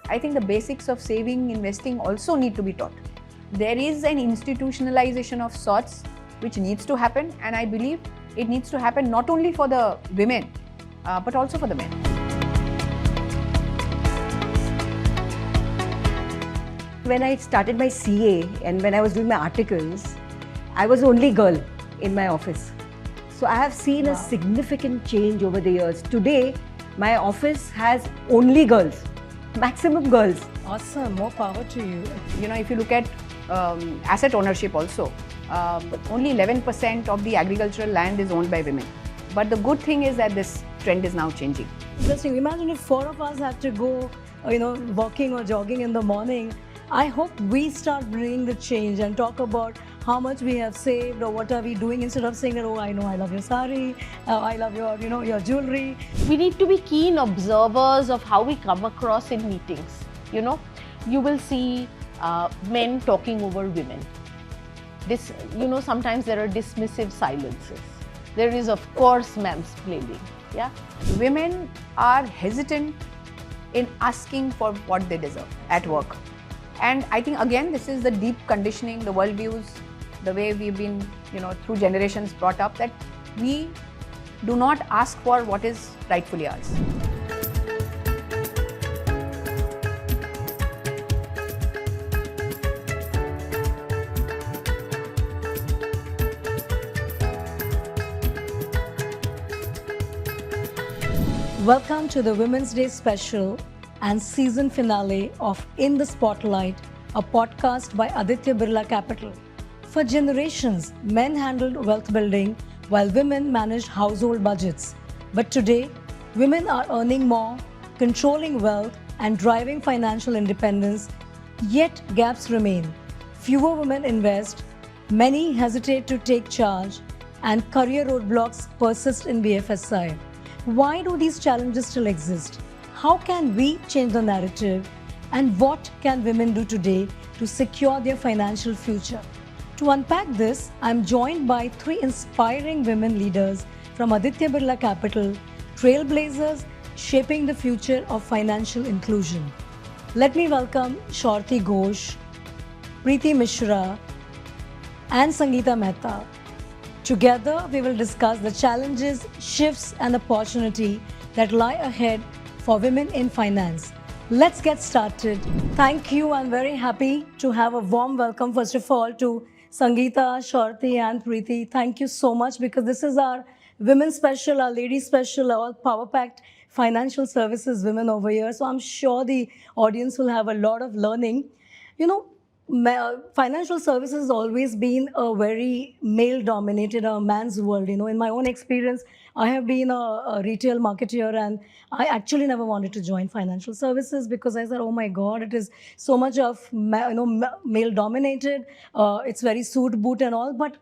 I think the basics of saving, investing also need to be taught. There is an institutionalization of sorts which needs to happen, and I believe it needs to happen not only for the women but also for the men. When I started my CA and when I was doing my articles, I was the only girl in my office. So I have seen a significant change over the years. Today, my office has only girls, maximum girls. Awesome, more power to you. You know, if you look at asset ownership also, only 11% of the agricultural land is owned by women. But the good thing is that this trend is now changing. Interesting. Imagine if 4 of us had to go, walking or jogging in the morning. I hope we start bringing the change and talk about how much we have saved or what are we doing, instead of saying that, oh, I know I love your sari, I love your, your jewelry. We need to be keen observers of how we come across in meetings. You will see men talking over women. This, sometimes there are dismissive silences. There is, of course, man-splaining. Yeah, women are hesitant in asking for what they deserve at work. And I think, again, this is the deep conditioning, the worldviews, the way we've been, through generations brought up, that we do not ask for what is rightfully ours. Welcome to the Women's Day special and season finale of In the Spotlight, a podcast by Aditya Birla Capital. For generations, men handled wealth building while women managed household budgets. But today, women are earning more, controlling wealth, and driving financial independence, yet gaps remain. Fewer women invest, many hesitate to take charge, and career roadblocks persist in BFSI. Why do these challenges still exist? How can we change the narrative? And what can women do today to secure their financial future? To unpack this, I'm joined by 3 inspiring women leaders from Aditya Birla Capital, trailblazers shaping the future of financial inclusion. Let me welcome Sharatee Ghosh, Preeti Mishra, and Sangeeta Mehta. Together, we will discuss the challenges, shifts, and opportunity that lie ahead for women in finance. Let's get started. Thank you. I'm very happy to have a warm welcome, first of all, to Sangeeta, Sharatee, and Preeti. Thank you so much, because this is our women's special, our ladies special, all power-packed financial services women over here. So I'm sure the audience will have a lot of learning. Financial services has always been a very male-dominated, a man's world. In my own experience, I have been a retail marketeer, and I actually never wanted to join financial services because I said, oh my God, it is so much of male-dominated. It's very suit boot and all. But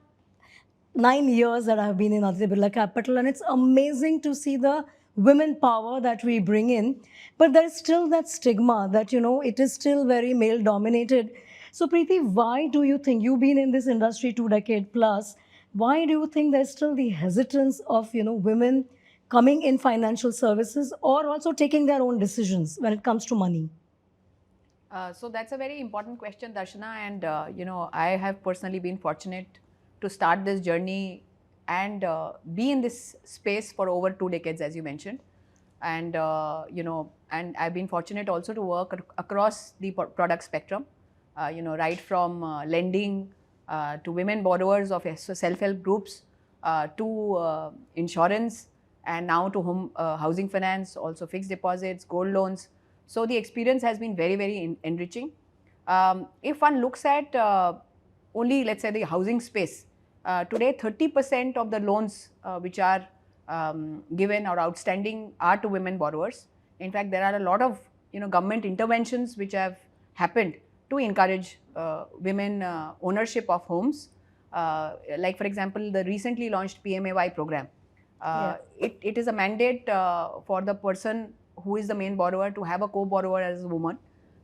9 years that I've been in Aditya Birla Capital, and it's amazing to see the women power that we bring in. But there's still that stigma that, it is still very male-dominated. So Preeti, why do you think, you've been in this industry 2 decades plus, why do you think there's still the hesitance of, women coming in financial services or also taking their own decisions when it comes to money? So that's a very important question, Darshana, and I have personally been fortunate to start this journey and be in this space for over 2 decades, as you mentioned. And, and I've been fortunate also to work across the product spectrum. Right from lending to women borrowers of self-help groups to insurance, and now to home housing finance, also fixed deposits, gold loans. So the experience has been very, very enriching. If one looks at only, let's say, the housing space, today 30% of the loans which are given or outstanding are to women borrowers. In fact, there are a lot of government interventions which have happened to encourage women ownership of homes. Like, for example, the recently launched PMAY program. Yes. It is a mandate for the person who is the main borrower to have a co-borrower as a woman.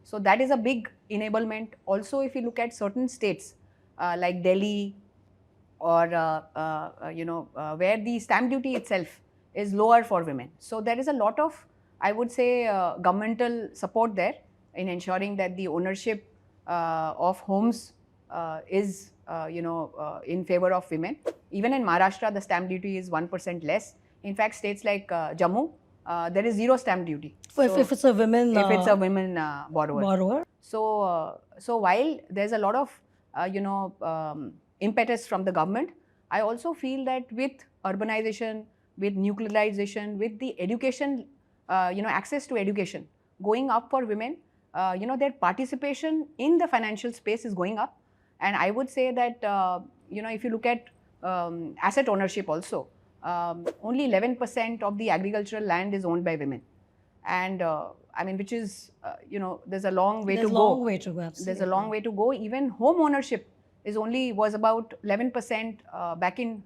So that is a big enablement. Also, if you look at certain states like Delhi or where the stamp duty itself is lower for women. So there is a lot of, I would say, governmental support there in ensuring that the ownership of homes is in favor of women. Even in Maharashtra, the stamp duty is 1% less. In fact, states like Jammu, there is zero stamp duty. If it's a women if it's a women borrower. So while there's a lot of impetus from the government, I also feel that with urbanization, with nuclearization, with the education, access to education going up for women, their participation in the financial space is going up. And I would say that, if you look at asset ownership also, only 11% of the agricultural land is owned by women. And which is, there's a long way to go. There's a long way to go, absolutely. There's a long way to go. Even home ownership was about 11% back in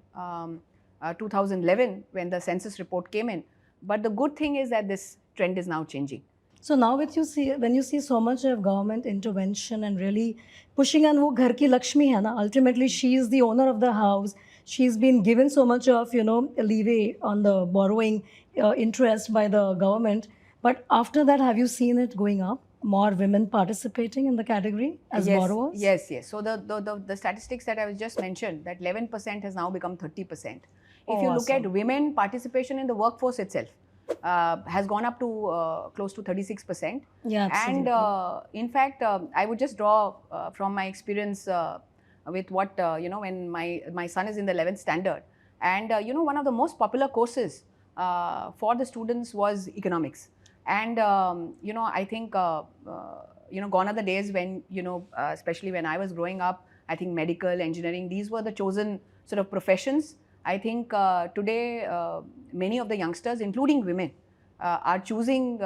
2011 when the census report came in. But the good thing is that this trend is now changing. So now when you see so much of government intervention and really pushing on wo ghar ki Lakshmi hai na, ultimately she is the owner of the house. She's been given so much of, leeway on the borrowing interest by the government. But after that, have you seen it going up? More women participating in the category as borrowers? Yes. So the statistics that I was just mentioned, that 11% has now become 30%. If you look at women participation in the workforce itself, has gone up to close to 36%. Yeah, absolutely. And in fact, I would just draw from my experience with what, when my son is in the 11th standard. And, one of the most popular courses for the students was economics. And, I think, gone are the days when, especially when I was growing up, I think medical, engineering, these were the chosen sort of professions. I think today, many of the youngsters, including women, are choosing,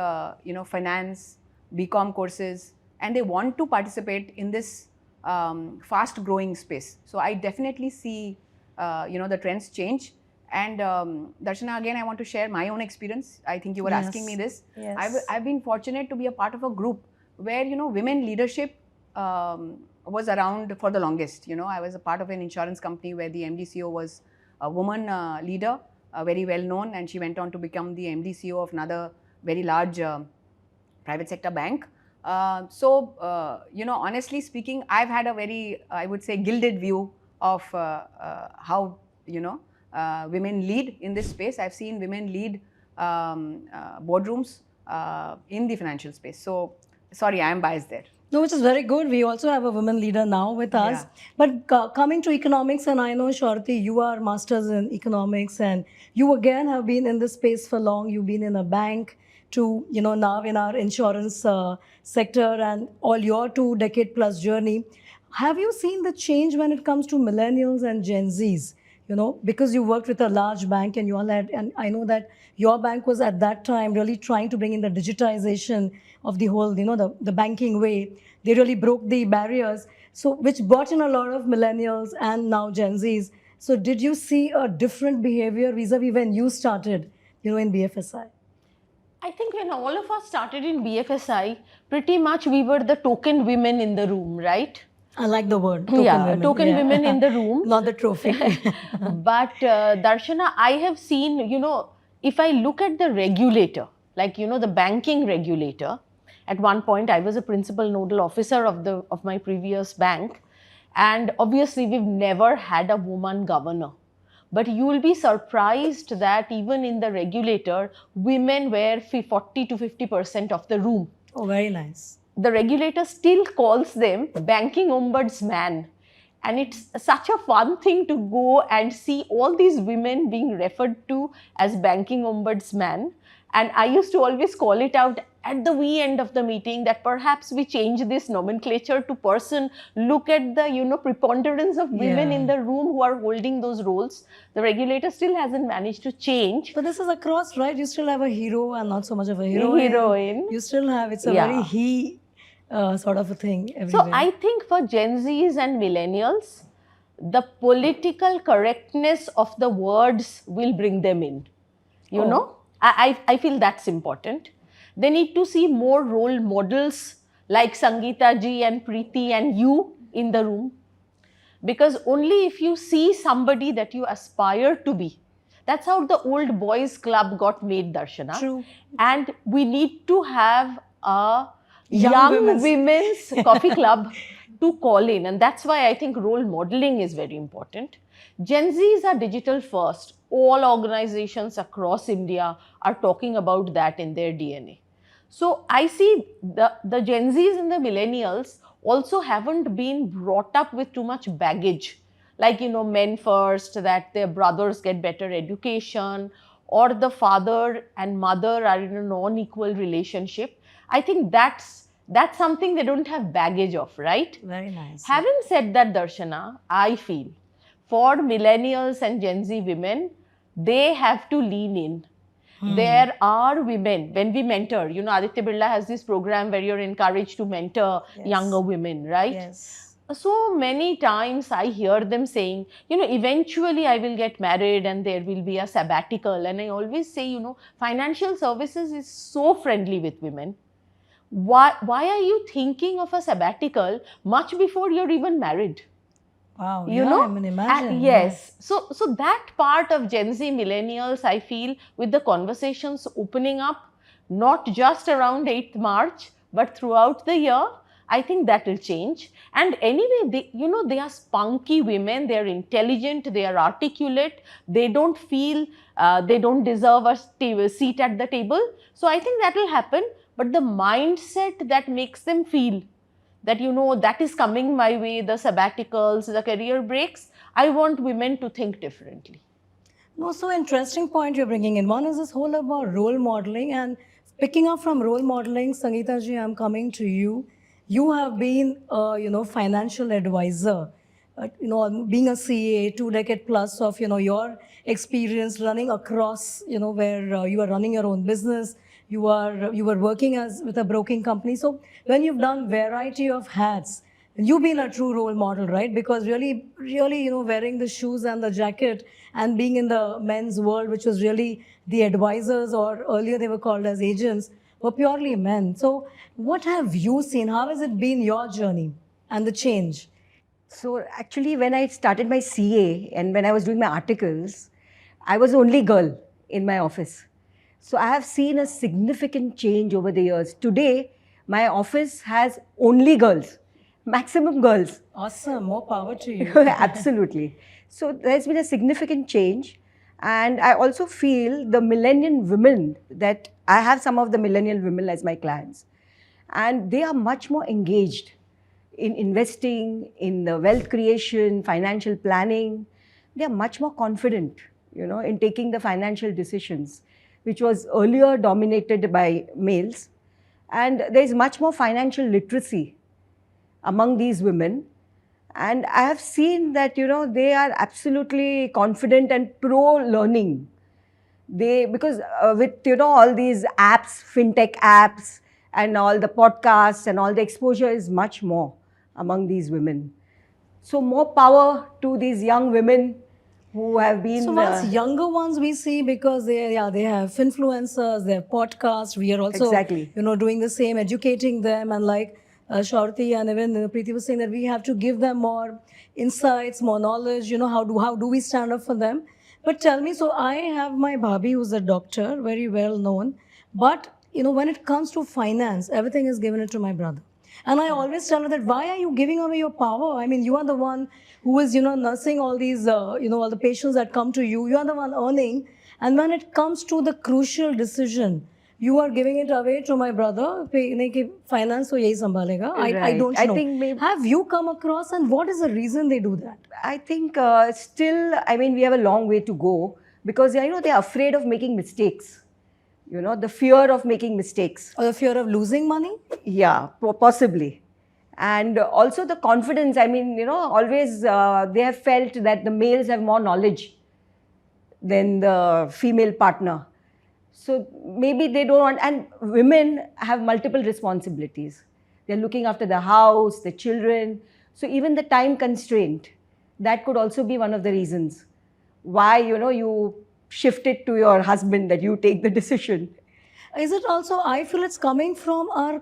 finance, BCom courses, and they want to participate in this fast growing space. So I definitely see, the trends change. And Darshana, again, I want to share my own experience. I think you were asking me this. Yes. I've been fortunate to be a part of a group where, women leadership was around for the longest. I was a part of an insurance company where the MD CEO was a woman leader, very well known, and she went on to become the MD CEO of another very large private sector bank. Honestly speaking, I've had a very, I would say, gilded view of how, women lead in this space. I've seen women lead boardrooms in the financial space. So, sorry, I am biased there. No, which is very good. We also have a woman leader now with us. Yeah. But coming to economics, and I know, Sharatee, you are masters in economics, and you again have been in this space for long. You've been in a bank to, now in our insurance sector, and all your 2-decade plus journey. Have you seen the change when it comes to millennials and Gen Zs? Because you worked with a large bank and you all had, and I know that your bank was at that time really trying to bring in the digitization of the whole, the banking way. They really broke the barriers, so which brought in a lot of millennials and now Gen Zs. So did you see a different behavior vis-a-vis when you started, in BFSI? I think when all of us started in BFSI, pretty much we were the token women in the room, right? I like the word. Token women in the room. Not the trophy. But Darshana, I have seen, if I look at the regulator, like, the banking regulator, at one point I was a principal nodal officer of my previous bank. And obviously we've never had a woman governor. But you will be surprised that even in the regulator, women were 40 to 50% of the room. Oh, very nice. The regulator still calls them banking ombudsman. And it's such a fun thing to go and see all these women being referred to as banking ombudsman. And I used to always call it out at the wee end of the meeting that perhaps we change this nomenclature to person. Look at the, preponderance of women in the room who are holding those roles. The regulator still hasn't managed to change. But this is across, right? You still have a hero and not so much of a heroine. Heroine. You still have, it's a very he sort of a thing everywhere. So I think for Gen Zs and millennials, the political correctness of the words will bring them in. You know, I feel that's important. They need to see more role models like Sangeeta ji and Preeti and you in the room. Because only if you see somebody that you aspire to be, that's how the old boys club got made, Darshana. True. And we need to have a young women's coffee club to call in. And that's why I think role modeling is very important. Gen Zs are digital first. All organizations across India are talking about that in their DNA. So I see the Gen Zs and the millennials also haven't been brought up with too much baggage. Like, men first, that their brothers get better education, or the father and mother are in a non-equal relationship. I think that's something they don't have baggage of, right? Very nice. Having said that, Darshana, I feel for millennials and Gen Z women, they have to lean in. There are women, when we mentor, Aditya Birla has this program where you're encouraged to mentor younger women, right? Yes. So many times I hear them saying, eventually I will get married and there will be a sabbatical. And I always say, financial services is so friendly with women. Why are you thinking of a sabbatical much before you're even married? Wow, I mean, imagine. Yes. So that part of Gen Z millennials, I feel, with the conversations opening up, not just around 8th March, but throughout the year, I think that will change. And anyway, they are spunky women, they are intelligent, they are articulate, they don't feel they don't deserve a seat at the table. So I think that will happen. But the mindset that makes them feel that, that is coming my way, the sabbaticals, the career breaks, I want women to think differently. No, so interesting point you're bringing in. One is this whole about role modeling, and picking up from role modeling, Sangeeta ji, I'm coming to you. You have been, financial advisor, being a CA, 2 decade plus of, your experience running across, where you are running your own business. You were working with a broking company. So when you've done variety of hats, you've been a true role model, right? Because really, wearing the shoes and the jacket and being in the men's world, which was really the advisors, or earlier they were called as agents, were purely men. So what have you seen? How has it been your journey and the change? So actually, when I started my CA and when I was doing my articles, I was the only girl in my office. So I have seen a significant change over the years. Today, my office has only girls, maximum girls. Awesome, more power to you. Absolutely. So there's been a significant change. And I also feel the millennial women, that I have some of the millennial women as my clients, and they are much more engaged in investing, in the wealth creation, financial planning. They are much more confident, in taking the financial decisions, which was earlier dominated by males. And there is much more financial literacy among these women. And I have seen that, they are absolutely confident and pro-learning. Because with, all these apps, fintech apps, and all the podcasts and all the exposure is much more among these women. So more power to these young women who have been... So once younger ones we see, because they have influencers, they have podcasts. We are also, doing the same, educating them. And like Sharatee and even Preeti was saying, that we have to give them more insights, more knowledge, how do we stand up for them? But tell me, so I have my bhabhi who's a doctor, very well known. But, when it comes to finance, everything is given it to my brother. And I always tell her that, why are you giving away your power? I mean, you are the one who is, nursing all these, all the patients that come to you. You are the one earning. And when it comes to the crucial decision, you are giving it away to my brother. Finance so yahi sambhalega. I don't know. I think maybe, have you come across, and what is the reason they do that? I think still, we have a long way to go, because, they are afraid of making mistakes. The fear of making mistakes. Or the fear of losing money? Yeah, possibly. And also the confidence, always they have felt that the males have more knowledge than the female partner. So maybe they don't want, and women have multiple responsibilities. They're looking after the house, the children. So even the time constraint, that could also be one of the reasons why, you shift it to your husband, that you take the decision. Is it also, I feel it's coming from our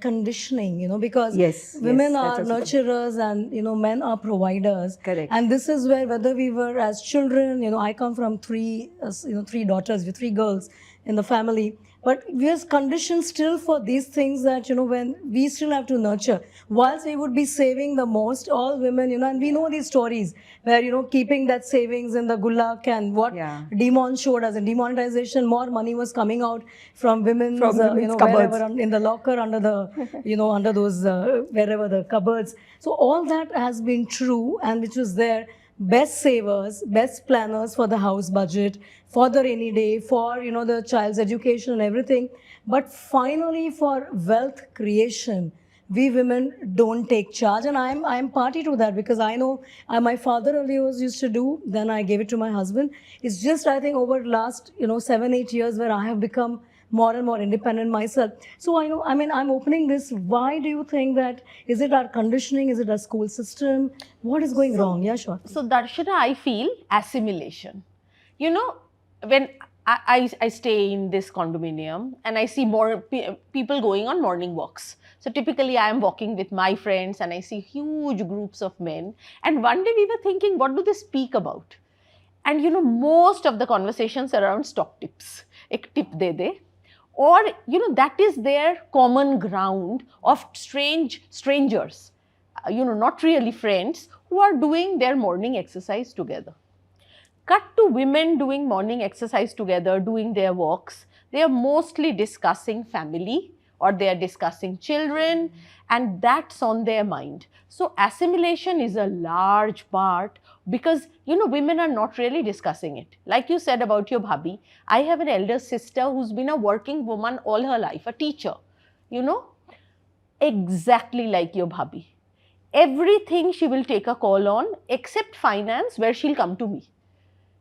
conditioning, because women are nurturers and, men are providers. Correct. And this is where, whether we were as children, I come from three daughters, with 3 girls in the family. But we are conditioned still for these things that, when we still have to nurture. Whilst we would be saving the most, all women, and we know these stories where, keeping that savings in the gulak and what Demon showed us in demonetization, more money was coming out from women's, women's wherever, cupboards. in the locker, under the, under those, wherever the cupboards. So all that has been true, and which was there. Best savers, best planners for the house budget, for the rainy day, for the child's education and everything. But finally, for wealth creation, we women don't take charge, and I'm party to that, because I know my father earlier used to do. Then I gave it to my husband. It's just, I think, over last 7-8 years where I have become more and more independent myself. So I'm opening this. Why do you think that? Is it our conditioning? Is it our school system? What is going wrong? Yeah, sure. So Darshana, I feel assimilation. When I stay in this condominium and I see more people going on morning walks. So typically I am walking with my friends and I see huge groups of men. And one day we were thinking, what do they speak about? And most of the conversations around stock tips. Ek tip de de. Or, that is their common ground of strangers, not really friends, who are doing their morning exercise together. Cut to women doing morning exercise together, doing their walks. They are mostly discussing family, or they are discussing children, and that's on their mind. So assimilation is a large part, because women are not really discussing it. Like you said about your bhabhi, I have an elder sister who's been a working woman all her life, a teacher, exactly like your bhabhi. Everything she will take a call on except finance, where she'll come to me.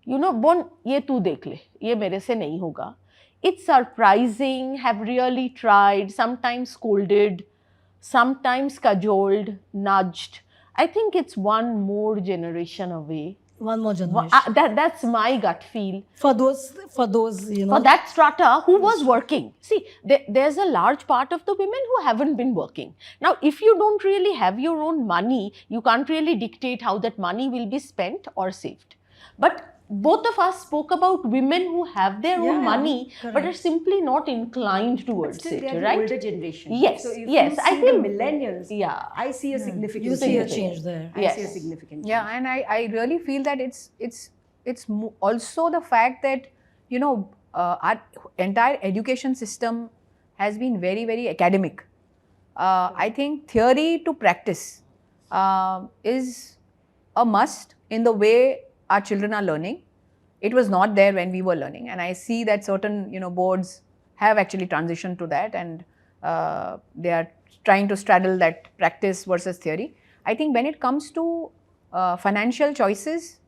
Bon, ye tu dekh le, ye mere se nahi hoga. It's surprising, have really tried, sometimes scolded, sometimes cajoled, nudged. I think it's one more generation away. One more generation. That's my gut feel. For those, For that strata who was working. See, there's a large part of the women who haven't been working. Now, if you don't really have your own money, you can't really dictate how that money will be spent or saved. But both of us spoke about women who have their own money, but are simply not inclined towards it, right? Older generation. Yes, so if yes. You see I feel the millennials. Yeah, I see a significant. You see a change there. I see a significant. Yeah, and I really feel that it's also the fact that our entire education system has been very, very academic. I think theory to practice is a must in the way our children are learning. It was not there when we were learning, and I see that certain boards have actually transitioned to that, and they are trying to straddle that practice versus theory. I think when it comes to financial choices,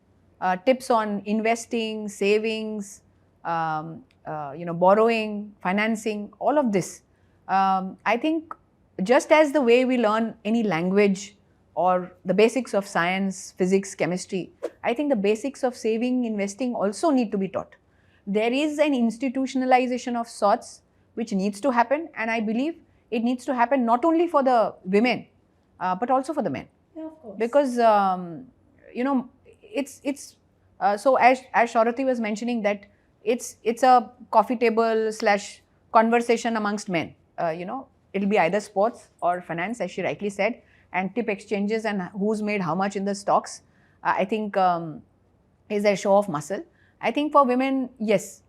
tips on investing, savings, borrowing, financing, all of this, I think just as the way we learn any language or the basics of science, physics, chemistry, I think the basics of saving, investing also need to be taught. There is an institutionalization of sorts which needs to happen, and I believe it needs to happen not only for the women, but also for the men. Yeah, of course. Because, it's so as Sharatee was mentioning that it's a coffee table / conversation amongst men. It'll be either sports or finance, as she rightly said, and tip exchanges and who's made how much in the stocks, I think is a show of muscle. I think for women, yes,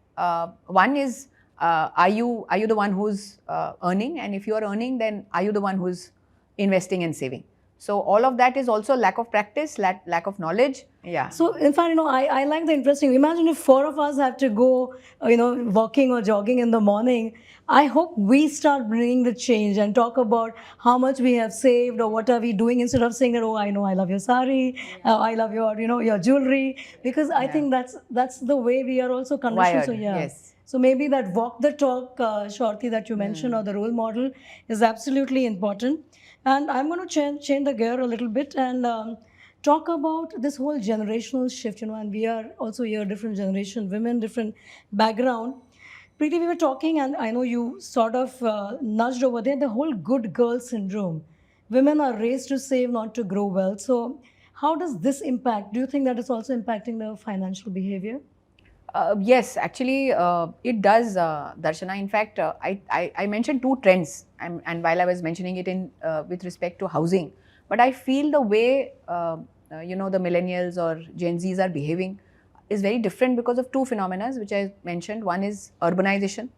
one is are you the one who's earning, and if you are earning, then are you the one who's investing and saving? So all of that is also lack of practice, lack of knowledge. Yeah. So in fact, I like the interesting. Imagine if 4 of us have to go, walking or jogging in the morning. I hope we start bringing the change and talk about how much we have saved or what are we doing, instead of saying that, oh, I know I love your sari, I love your, your jewelry, because I think that's the way we are also conditioned. Wired, So yeah. yes. So maybe that walk the talk, Sharatee, that you mentioned, or the role model is absolutely important. And I'm going to change the gear a little bit and talk about this whole generational shift, and we are also here, different generation, women, different background. Preeti, we were talking, and I know you sort of nudged over there, the whole good girl syndrome. Women are raised to save, not to grow wealth. So how does this impact? Do you think that is also impacting the financial behavior? Yes, actually, it does, Darshana. In fact, I mentioned two trends, and while I was mentioning it in with respect to housing, but I feel the way the millennials or Gen Zs are behaving is very different because of two phenomena which I mentioned. One is urbanization,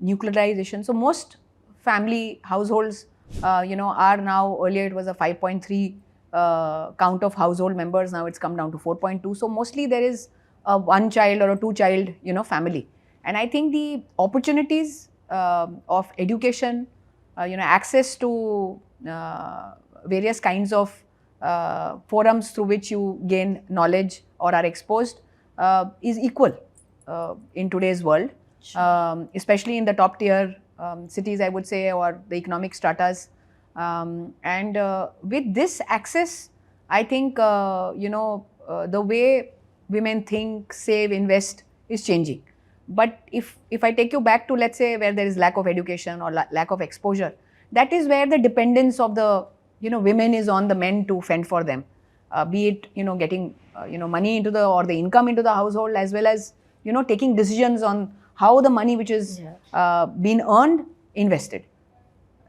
nuclearization. So most family households, are now, earlier it was a 5.3 count of household members. Now it's come down to 4.2. So mostly there is a one child or a two child, family. And I think the opportunities of education, access to various kinds of forums through which you gain knowledge or are exposed is equal in today's world. Especially in the top tier cities, I would say, or the economic stratas. And with this access, I think, the way women think, save, invest is changing. But if I take you back to, let's say, where there is lack of education or lack of exposure, that is where the dependence of the, women is on the men to fend for them. Be it, getting, money into the, or the income into the household, as well as, taking decisions on how the money which is been earned, invested,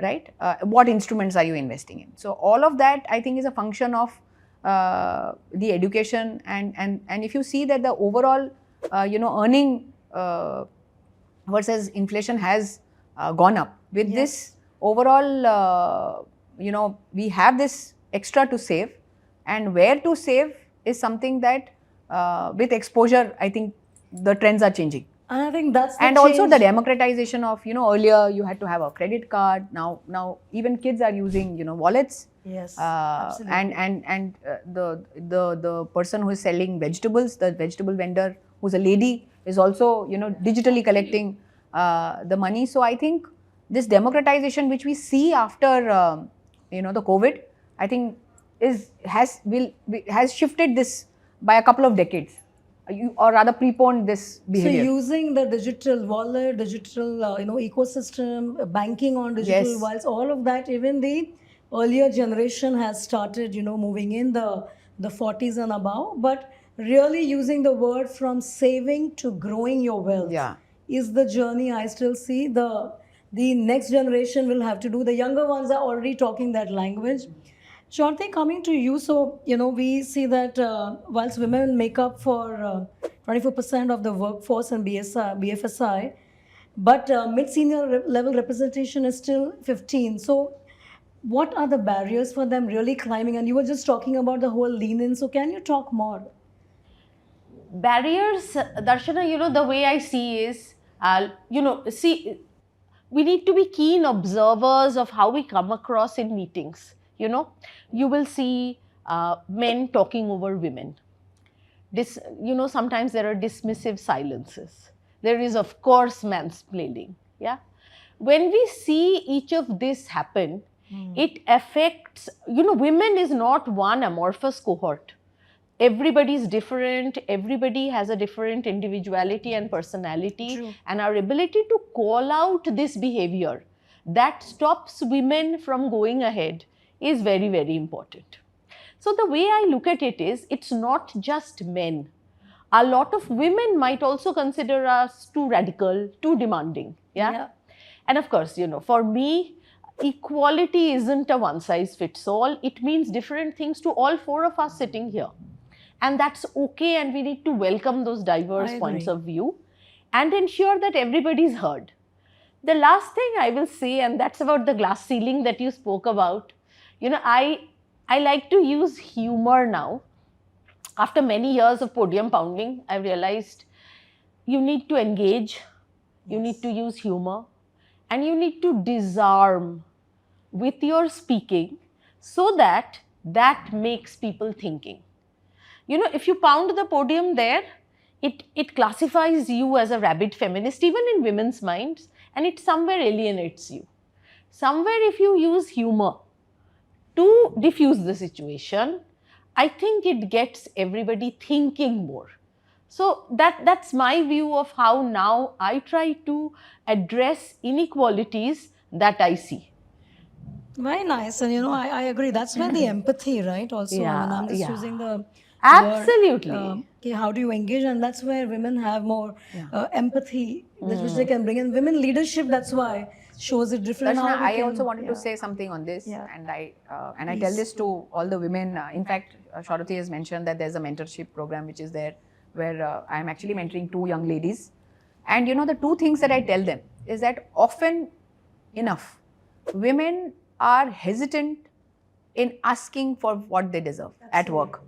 right? What instruments are you investing in? So all of that, I think, is a function of the education, and if you see that the overall, earning versus inflation has gone up. With this overall, we have this extra to save, and where to save is something that with exposure, I think the trends are changing. And I think that's the And also change. the democratization of, earlier you had to have a credit card. Now even kids are using, wallets. Yes, And the person who is selling vegetables, the vegetable vendor who's a lady, is also, digitally collecting the money. So I think this democratization which we see after the COVID, I think has shifted this by a couple of decades. Or rather preponed this behavior. So using the digital wallet, digital ecosystem, banking on digital Yes. wallets, all of that, even the earlier generation has started, moving in the 40s and above. But really using the word from saving to growing your wealth is the journey I still see. The next generation will have to do. The younger ones are already talking that language. Sharatee, coming to you, so we see that whilst women make up for 24% of the workforce in BFSI, but mid-senior level representation is still 15. So, what are the barriers for them really climbing? And you were just talking about the whole lean-in. So, can you talk more? Barriers, Darshana, the way I see is, we need to be keen observers of how we come across in meetings. You will see men talking over women. Sometimes there are dismissive silences. There is, of course, mansplaining. Yeah. When we see each of this happen, it affects, women is not one amorphous cohort. Everybody is different. Everybody has a different individuality and personality. True. And our ability to call out this behavior that stops women from going ahead is very, very important. So the way I look at it is, it's not just men. A lot of women might also consider us too radical, too demanding. Yeah. And of course, for me, equality isn't a one size fits all. It means different things to all four of us sitting here. And that's okay, and we need to welcome those diverse points of view and ensure that everybody is heard. The last thing I will say, and that's about the glass ceiling that you spoke about, I like to use humor now. After many years of podium pounding, I've realized you need to engage, you need to use humor, and you need to disarm with your speaking so that makes people thinking. If you pound the podium there, it classifies you as a rabid feminist, even in women's minds, and it somewhere alienates you. Somewhere, if you use humor to diffuse the situation, I think it gets everybody thinking more. So that's my view of how now I try to address inequalities that I see. Very nice. And I agree. That's where the empathy, right? Also, Yeah, I mean, I'm just yeah. using the Absolutely. Okay, how do you engage? And that's where women have more empathy, which they Hmm. can bring in. Women leadership, that's why shows it different. Darshana, How we I can, also wanted to say something on this, Yeah. and I tell this to all the women. In fact, Sharatee has mentioned that there's a mentorship program which is there, where I am actually mentoring 2 young ladies, and the 2 things that I tell them is that often enough, women are hesitant in asking for what they deserve at work.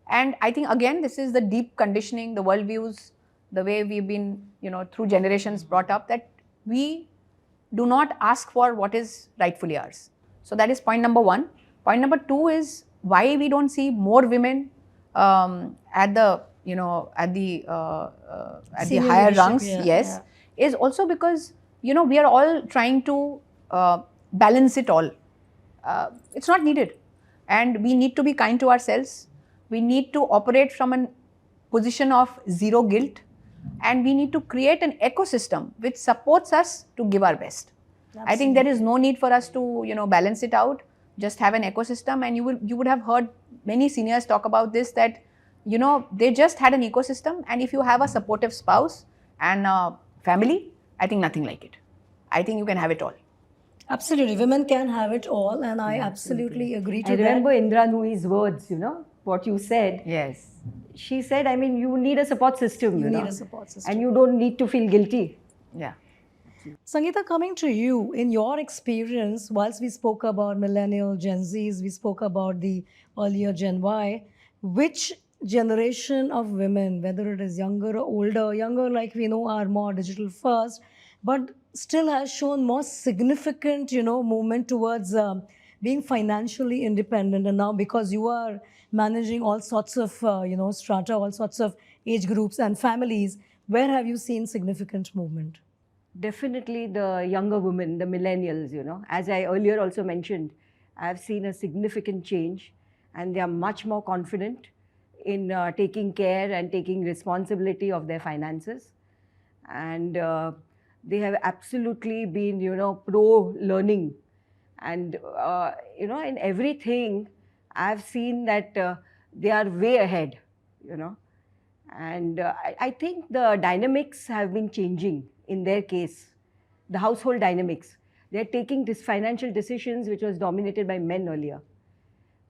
And I think again, this is the deep conditioning, the worldviews, the way we've been, through generations brought up, that we do not ask for what is rightfully ours. So that is point number 1. Point number 2 is why we don't see more women at the Senior higher leadership, rungs. yeah, Yes, is also because we are all trying to balance it all. It's not needed, and we need to be kind to ourselves. We need to operate from a position of zero guilt, and we need to create an ecosystem which supports us to give our best. I think there is no need for us to balance it out. Just have an ecosystem, and you would have heard many seniors talk about this, that they just had an ecosystem, and if you have a supportive spouse and a family, I think nothing like it. I think you can have it all. Absolutely, women can have it all, and I absolutely agree to I remember that. Indra Nui's words, what you said. Yes. She said, I mean, you need a support system, You you need know, a support system. and you don't need to feel guilty. Yeah. Sangeeta, coming to you, in your experience, whilst we spoke about millennial, Gen Zs, we spoke about the earlier Gen Y, which generation of women, whether it is younger or older, younger like we know are more digital first, but still has shown more significant, movement towards being financially independent. And now because you are managing all sorts of, strata, all sorts of age groups and families, where have you seen significant movement? Definitely the younger women, the millennials, as I earlier also mentioned, I've seen a significant change, and they are much more confident in taking care and taking responsibility of their finances. And they have absolutely been, pro learning. And, in everything, I've seen that they are way ahead. And I think the dynamics have been changing in their case, the household dynamics. They're taking this financial decisions which was dominated by men earlier.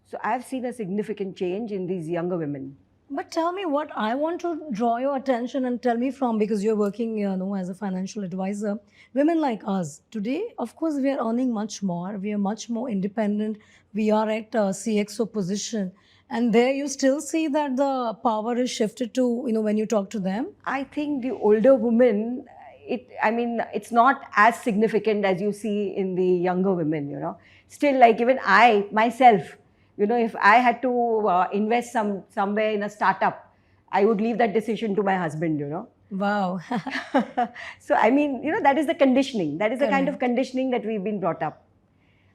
So I've seen a significant change in these younger women. But tell me what I want to draw your attention and tell me from, because you're working, as a financial advisor. Women like us today, of course, we are earning much more. We are much more independent. We are at CXO position, and there you still see that the power is shifted to when you talk to them. I think the older women, it's not as significant as you see in the younger women. Still, like even I myself, if I had to invest somewhere in a startup, I would leave that decision to my husband. Wow. So that is the conditioning. That is the kind of conditioning that we've been brought up.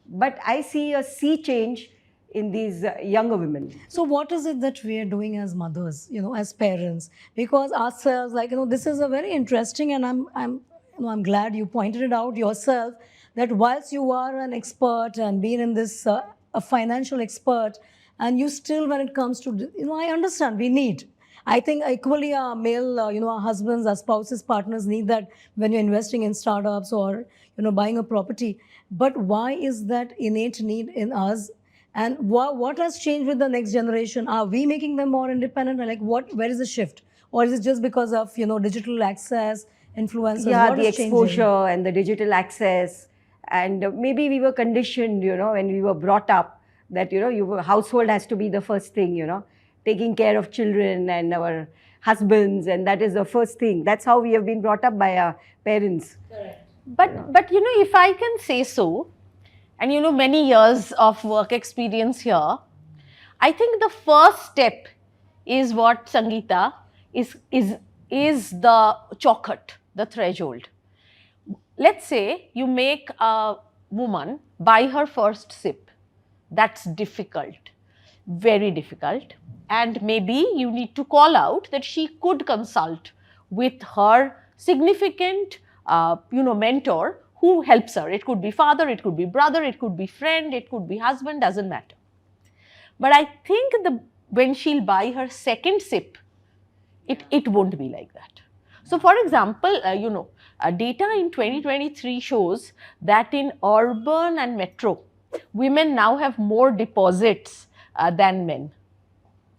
But I see a sea change in these younger women. So what is it that we are doing as mothers, as parents? Because ourselves, this is a very interesting, and I'm glad you pointed it out yourself, that whilst you are an expert and being in this, a financial expert, and you still, when it comes to, I understand we need. I think equally our male, our husbands, our spouses, partners need that when you're investing in startups or, buying a property. But why is that innate need in us? And what has changed with the next generation? Are we making them more independent? Like where is the shift? Or is it just because of, digital access, influencers? Yeah, What the is changing? exposure and the digital access. And maybe we were conditioned, when we were brought up that, your household has to be the first thing, taking care of children and our husbands. And that is the first thing. That's how we have been brought up by our parents. Correct. But if I can say so, and many years of work experience here, I think the first step is what Sangeeta is the chocolate, the threshold. Let's say you make a woman buy her first sip. That's difficult, very difficult. And maybe you need to call out that she could consult with her significant, mentor who helps her. It could be father, it could be brother, it could be friend, it could be husband, doesn't matter. But I think when she'll buy her second sip, it won't be like that. So for example, data in 2023 shows that in urban and metro, women now have more deposits than men.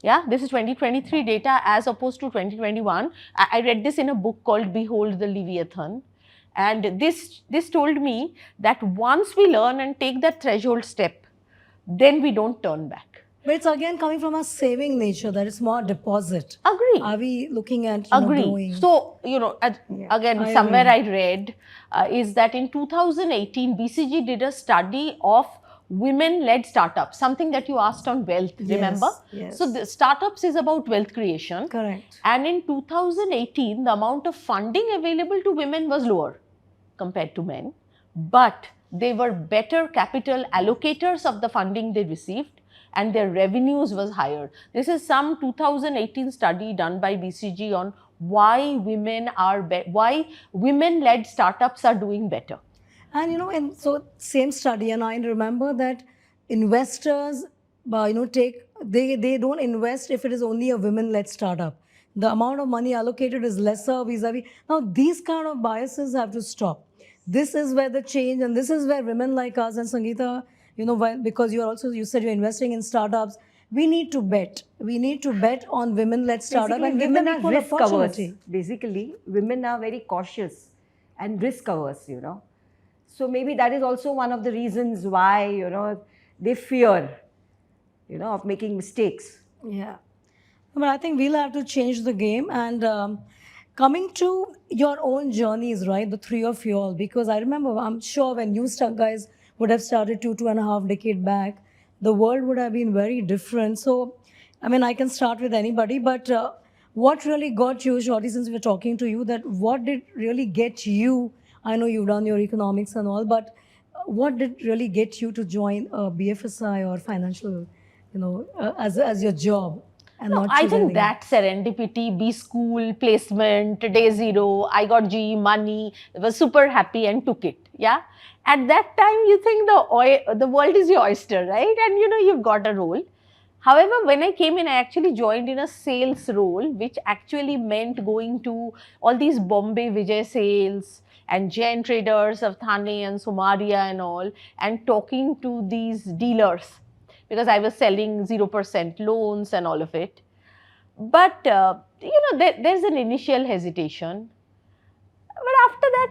Yeah, this is 2023 data as opposed to 2021. I read this in a book called Behold the Leviathan. And this told me that once we learn and take that threshold step, then we don't turn back. But it's again coming from a saving nature, that it's more deposit. Agree. Are we looking at Agree. growing? So, again, I somewhere agree. I read is that in 2018, BCG did a study of women-led startups, something that you asked on wealth, remember? Yes. So, the startups is about wealth creation. Correct. And in 2018, the amount of funding available to women was lower compared to men, but they were better capital allocators of the funding they received, and their revenues was higher. This is some 2018 study done by BCG on why women-led startups are doing better. And and so same study, and I remember that investors, they don't invest if it is only a women-led startup. The amount of money allocated is lesser vis-a-vis. Now these kind of biases have to stop. This is where the change, and this is where women like us and Sangeeta, because you said you're investing in startups. We need to bet. We need to bet on women-led startup and give them women are equal risk opportunity. averse. Basically, women are very cautious and risk averse, So maybe that is also one of the reasons why, they fear, of making mistakes. Yeah. But I think we'll have to change the game. And coming to your own journeys, right? The three of you all, because I remember, I'm sure when you guys would have started 2.5 decades back, the world would have been very different. So, I can start with anybody, but what really got you, Sharatee, since we're talking to you, that what did really get you? I know you've done your economics and all, but what did really get you to join BFSI or financial, as your job? And No, not I choose think anything that serendipity, B school, placement, day zero, I got GE money, was super happy and took it. Yeah. At that time, you think the world is your oyster, right? And you've got a role. However, when I came in, I actually joined in a sales role, which actually meant going to all these Bombay Vijay sales and Jain traders of Thane and Somalia and all, and talking to these dealers, because I was selling 0% loans and all of it. But, there's an initial hesitation. But after that,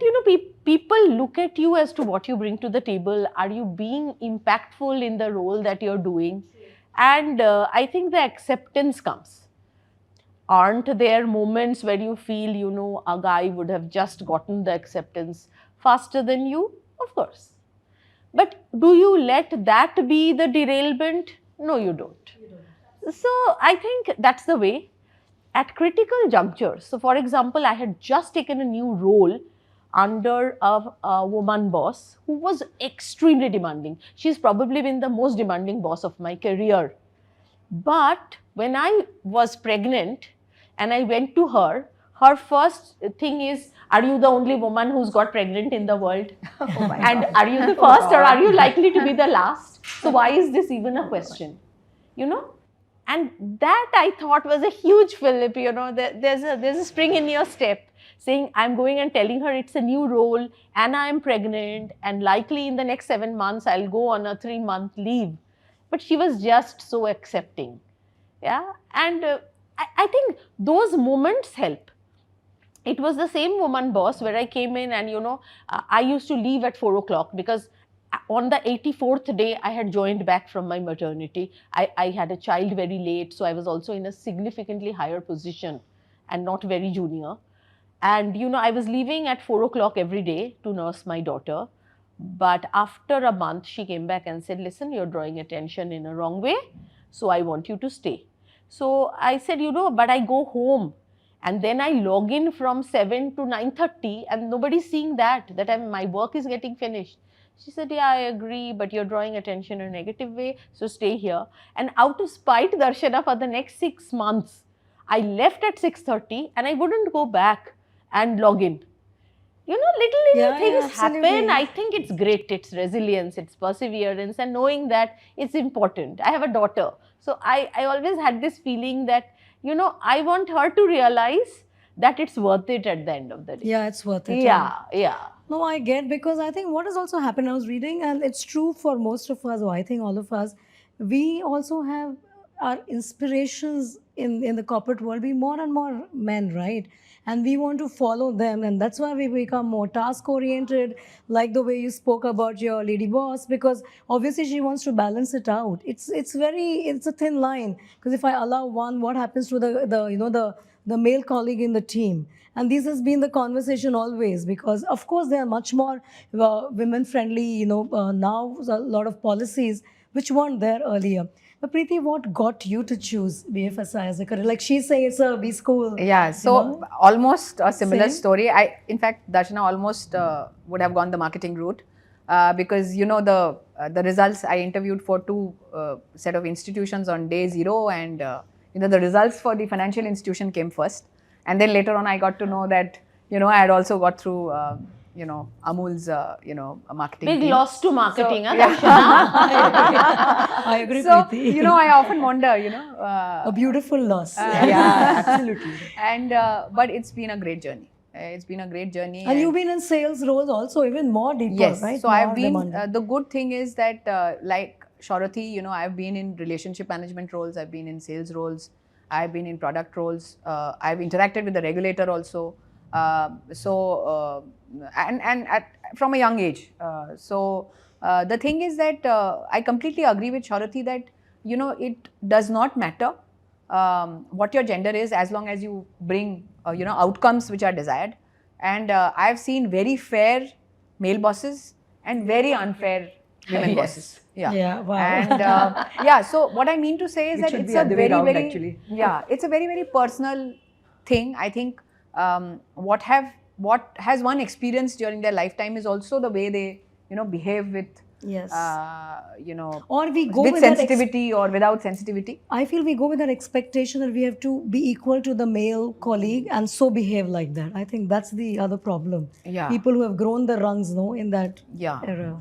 people look at you as to what you bring to the table. Are you being impactful in the role that you're doing? And I think the acceptance comes. Aren't there moments where you feel, a guy would have just gotten the acceptance faster than you? Of course. But do you let that be the derailment? No, you don't. So I think that's the way. At critical junctures, so for example, I had just taken a new role under a woman boss who was extremely demanding. She's probably been the most demanding boss of my career. But when I was pregnant and I went to her first thing is, are you the only woman who's got pregnant in the world? And are you the first or are you likely to be the last? So why is this even a question? And that I thought was a huge fillip, there's a spring in your step saying, I'm going and telling her it's a new role and I'm pregnant and likely in the next 7 months I'll go on a 3-month leave. But she was just so accepting. Yeah. And I think those moments help. It was the same woman boss where I came in and, I used to leave at 4 o'clock because on the 84th day, I had joined back from my maternity. I had a child very late, so I was also in a significantly higher position and not very junior. And, I was leaving at 4 o'clock every day to nurse my daughter. But after a month, she came back and said, listen, you're drawing attention in a wrong way, so I want you to stay. So I said, but I go home. And then I log in from 7 to 9:30 and nobody's seeing that my work is getting finished. She said, yeah, I agree, but you're drawing attention in a negative way, so stay here. And out of spite, Darshana, for the next 6 months, I left at 6:30 and I wouldn't go back and log in. little things absolutely. happen. I think it's great. It's resilience, it's perseverance, and knowing that it's important. I have a daughter, so I always had this feeling that, I want her to realize that it's worth it at the end of the day. Yeah, it's worth it. Yeah. No, I get, because I think what has also happened, I was reading, and it's true for most of us, or I think all of us, we also have our inspirations in the corporate world be more and more men, right? And we want to follow them, and that's why we become more task oriented, like the way you spoke about your lady boss, because obviously she wants to balance it out. It's a thin line, because if I allow one, what happens to the male colleague in the team? And this has been the conversation always, because of course there are much more women friendly, now a lot of policies which weren't there earlier. But Preeti, what got you to choose BFSI as a career? Like she says, it's a B school. Yeah, so almost a similar Same. story. In fact, Darshana almost would have gone the marketing route because the results, I interviewed for two set of institutions on day zero, and the results for the financial institution came first, and then later on I got to know that I had also got through Amul's a marketing Big team. loss to marketing, So, I agree, So Preeti. I often wonder, A beautiful loss. Yeah, absolutely. and but it's been a great journey. It's been a great journey. And you've been in sales roles also, even more deeper, Yes. right? So I've More been, demanding. the good thing is that like Sharatee, I've been in relationship management roles, I've been in sales roles, I've been in product roles, I've interacted with the regulator also. From a young age. The thing is that I completely agree with Sharatee that, it does not matter what your gender is, as long as you bring, outcomes which are desired. And I've seen very fair male bosses and very unfair women bosses. Yeah, wow. And so what I mean to say is It that should it's be a other way very, round, very, actually. it's a very, very personal thing. I think what has one experienced during their lifetime is also the way they, behave with, Yes. or we go with with that sensitivity or without sensitivity. I feel we go with that expectation that we have to be equal to the male colleague and so behave like that. I think that's the other problem. Yeah. People who have grown the rungs, in that Yeah. era.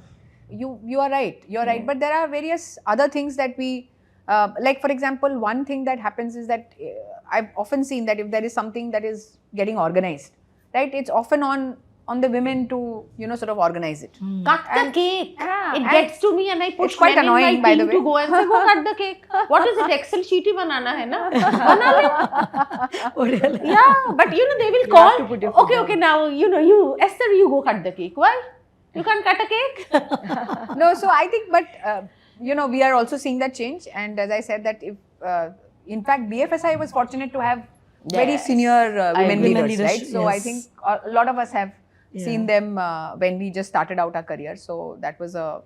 You are right. You're right. But there are various other things that we, like for example, one thing that happens is that I've often seen that if there is something that is getting organized, right, it's often on the women to, sort of organize it. Cut the cake. Yeah, It and gets to me and I push it's quite men annoying, in by my the team to way. go and say, go cut the cake. What is it? Excel sheet hi banana hai na? Bana le. Oh, really? Yeah, but they will You call. have to put your foot Okay, down. now Esther, you go cut the cake. Why? You can't cut a cake? No, so I think, but we are also seeing that change. And as I said, that if, in fact, BFSI was fortunate to have very Yes. senior women agree. leaders, right? Leadership, So I yes. think a lot of us have seen Yeah. them when we just started out our career. So that was a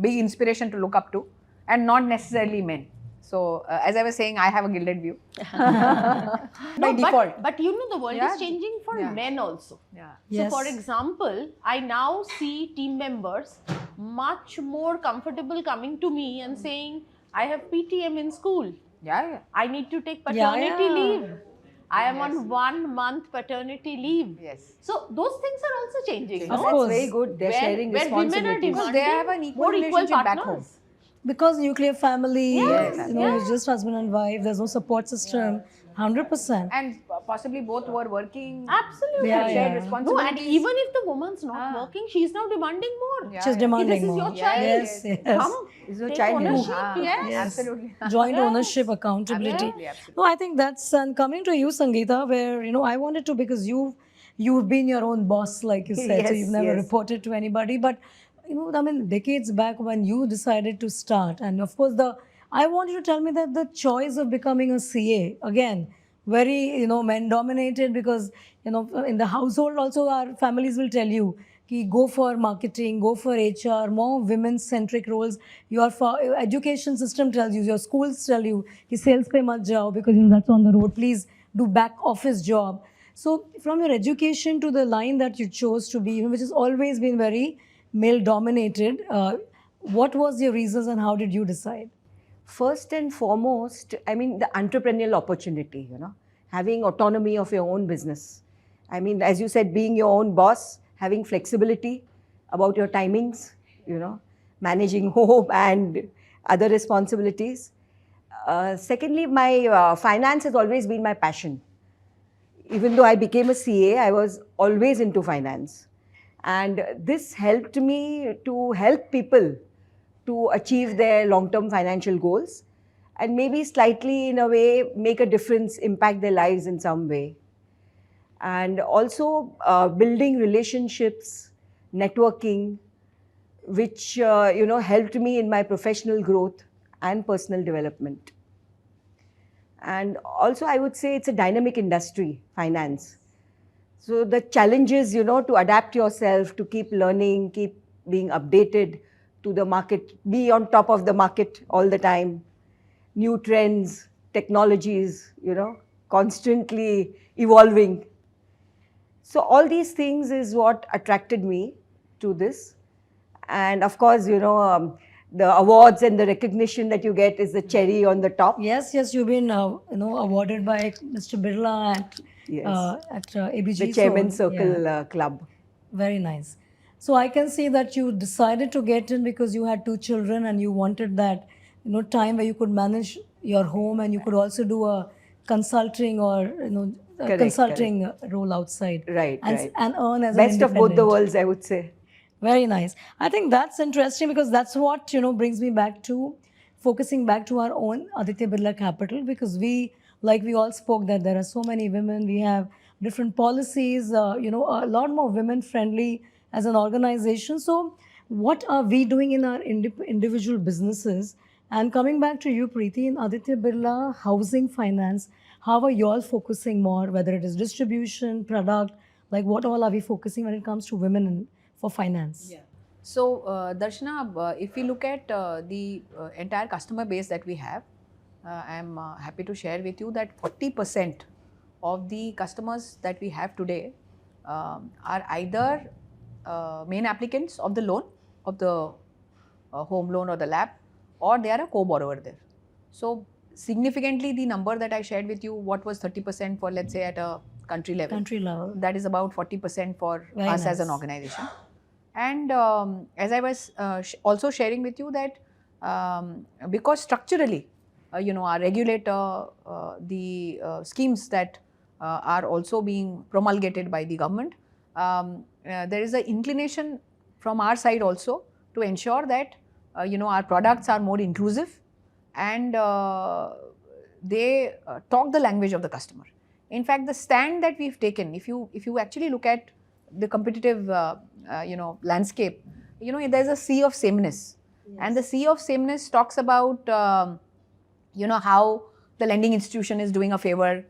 big inspiration to look up to, and not necessarily men. So as I was saying, I have a gilded view by default. But the world Yeah. is changing for Yeah. men also. Yeah. Yes. So, for example, I now see team members much more comfortable coming to me and saying, I have PTM in school. Yeah. I need to take paternity yeah. leave. I am on 1 month paternity leave. Yes. So, those things are also changing. Of No? That's course. very good. They're sharing Where women are responsibilities. Because they have an equal more equal relationship back partners. home. Because nuclear family, Yes, it's just husband and wife, there's no support system, 100%. And possibly both were working. Absolutely. Yeah, shared yeah. No, and responsibilities. even if the woman's not working, she's now demanding more. Yeah, She's yeah. demanding This is more. your child. Yes, yes. Come, It's your take child. ownership. Ah, Yes. Absolutely. Joint ownership, accountability. Absolutely, absolutely. No, I think that's, and coming to you, Sangeeta, where, I wanted to, because you've been your own boss, like you said, so Yes, you've never yes. reported to anybody. But, decades back when you decided to start, and of course, I want you to tell me that the choice of becoming a CA, again, very, men dominated, because, in the household also our families will tell you, ki go for marketing, go for HR, more women-centric roles. Your education system tells you, your schools tell you, ki sales pe mat jao, because that's on the road. Please do back office job. So from your education to the line that you chose to be, which has always been very male-dominated, what was your reasons and how did you decide? First and foremost, the entrepreneurial opportunity, having autonomy of your own business. I mean, as you said, being your own boss, having flexibility about your timings, managing home and other responsibilities. Secondly, my finance has always been my passion. Even though I became a CA, I was always into finance. And this helped me to help people to achieve their long-term financial goals and maybe slightly, in a way, make a difference, impact their lives in some way. And also building relationships, networking, which helped me in my professional growth and personal development. And also, I would say it's a dynamic industry, finance. So the challenges, to adapt yourself, to keep learning, keep being updated to the market, be on top of the market all the time, new trends, technologies, constantly evolving. So all these things is what attracted me to this. And of course, the awards and the recognition that you get is the cherry on the top. Yes, you've been awarded by Mr. Birla at ABG. The Chairman's Circle Club. Very nice. So I can see that you decided to get in because you had 2 children and you wanted that time where you could manage your home and you could also do a consulting or consulting role outside. Right. And earn as best an of both the worlds, I would say. Very nice. I think that's interesting because that's what brings me back to focusing back to our own Aditya Birla Capital, because we all spoke that there are so many women, we have different policies, a lot more women friendly as an organization. So what are we doing in our individual businesses? And coming back to you, Preeti, in Aditya Birla Housing Finance, how are you all focusing more, whether it is distribution, product, like what all are we focusing when it comes to women for finance? Yeah. So, Darshana, if we look at the entire customer base that we have, I'm happy to share with you that 40% of the customers that we have today are either main applicants of the loan, of the home loan or the LAP, or they are a co-borrower there. So, significantly the number that I shared with you, what was 30% for, let's say, at a country level, that is about 40% for us as an organization. And as I was also sharing with you that because structurally, our regulator, the schemes that are also being promulgated by the government, there is an inclination from our side also to ensure that, our products are more inclusive and they talk the language of the customer. In fact, the stand that we've taken, if you actually look at the competitive landscape, there's a sea of sameness. Yes. And the sea of sameness talks about how the lending institution is doing a favor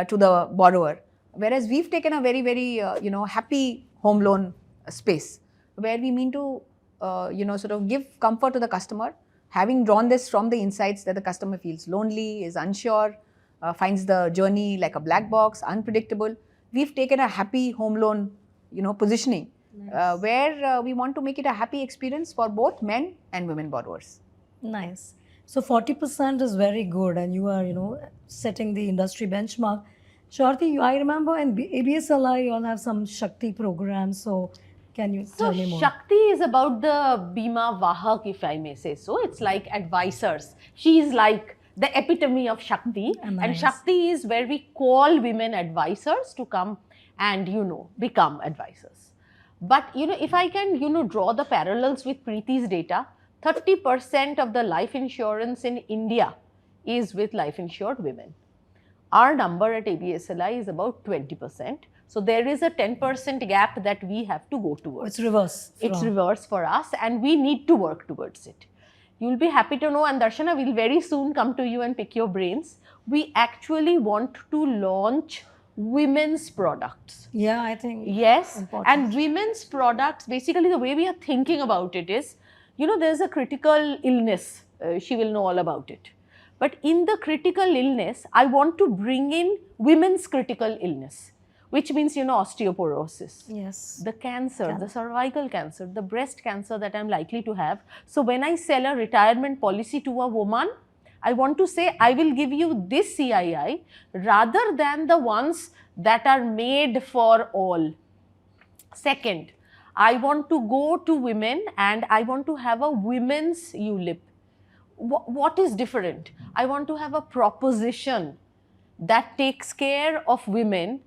to the borrower, whereas we've taken a very, very happy home loan space where we mean to sort of give comfort to the customer, having drawn this from the insights that the customer feels lonely, is unsure, finds the journey like a black box, unpredictable. We've taken a happy home loan positioning. Nice. Where we want to make it a happy experience for both men and women borrowers. Nice. So 40% is very good, and you are, setting the industry benchmark. Sharatee, I remember in ABSLI you all have some Shakti programs. So can you tell me more? Shakti is about the Bima Vahak, if I may say so. It's like advisors. She is like the epitome of Shakti. Nice. And Shakti is where we call women advisors to come and, become advisors. But, if I can, draw the parallels with Preeti's data, 30% of the life insurance in India is with life insured women. Our number at ABSLI is about 20%. So there is a 10% gap that we have to go towards. It's reverse. It's reverse for us, and we need to work towards it. You'll be happy to know, and Darshana will very soon come to you and pick your brains. We actually want to launch women's products. Yeah, I think. Yes, important. And women's products, basically the way we are thinking about it is, there's a critical illness. She will know all about it. But in the critical illness, I want to bring in women's critical illness, which means, osteoporosis. Yes. The cancer, the cervical cancer, the breast cancer that I'm likely to have. So when I sell a retirement policy to a woman, I want to say, I will give you this CII rather than the ones that are made for all. Second, I want to go to women and I want to have a women's ULIP. What is different? I want to have a proposition that takes care of women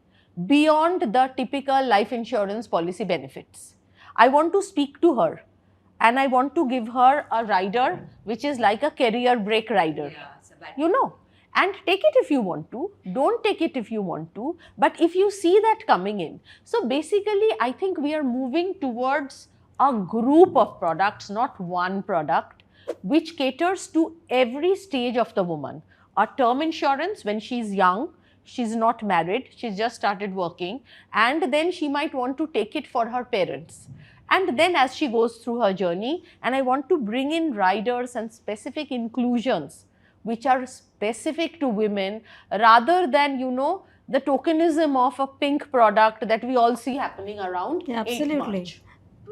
beyond the typical life insurance policy benefits. I want to speak to her and I want to give her a rider which is like a career break rider. You know, and take it if you want to, don't take it if you want to, but if you see that coming in. So basically, I think we are moving towards a group of products, not one product, which caters to every stage of the woman. A term insurance when she's young, she's not married, she's just started working, and then she might want to take it for her parents. And then as she goes through her journey, and I want to bring in riders and specific inclusions which are specific to women rather than, you know, the tokenism of a pink product that we all see happening around 8 Absolutely. March.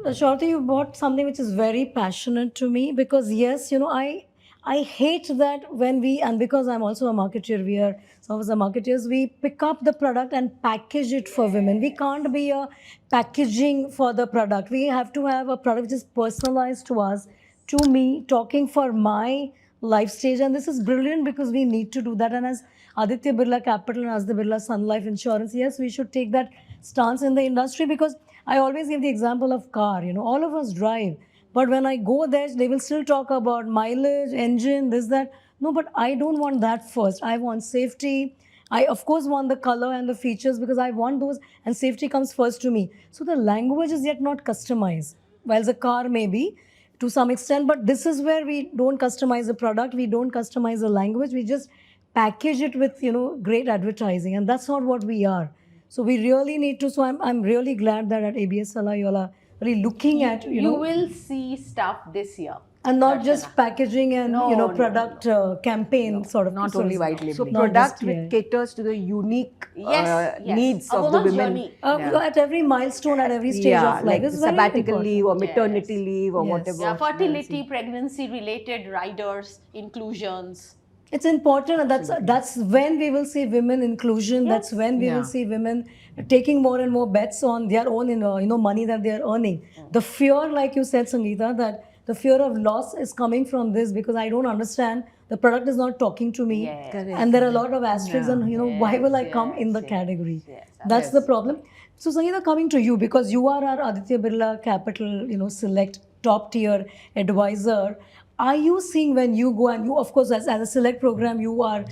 Sharatee, you brought something which is very passionate to me because yes, you know, I hate that when we, and because I'm also a marketeer, we are, some of us are marketeers, we pick up the product and package it for women. We can't be a packaging for the product. We have to have a product which is personalized to us, to me, talking for my life stage. And this is brilliant because we need to do that. And as Aditya Birla Capital and as the Birla Sun Life Insurance, yes, we should take that stance in the industry because I always give the example of car, you know, all of us drive. But when I go there, they will still talk about mileage, engine, this, that. No, but I don't want that first. I want safety. I, of course, want the color and the features because I want those, and safety comes first to me. So the language is yet not customized. While the car may be to some extent, but this is where we don't customize the product, we don't customize the language, we just package it with, you know, great advertising, and that's not what we are. So we really need to, so I'm really glad that at ABSLI you all are really looking at, you know. You will see stuff this year. And not just packaging and, you know, product campaign sort of. Not only white labeling. So Not product just, yeah. which caters to the unique Yes, yes. needs A of the woman's women. journey. At every milestone, at every stage Yeah, of life. like This is very sabbatical important. leave or maternity Yes. leave or Yes. whatever. Yeah, fertility, pregnancy related riders, inclusions. It's important, and that's when we will see women inclusion. Yes. That's when we Yeah. will see women taking more and more bets on their own, you know, money that they are earning. The fear, like you said, Sangeeta, that the fear of loss is coming from this because I don't understand. The product is not talking to me, Yes. and there are a lot of asterisks, Yeah. and you know, why will I come in the Yes, category? yes, That's the problem. So, Sangeeta, coming to you, because you are our Aditya Birla Capital, you know, select top tier advisor. Are you seeing when you go, and you, of course, as a select program, you are,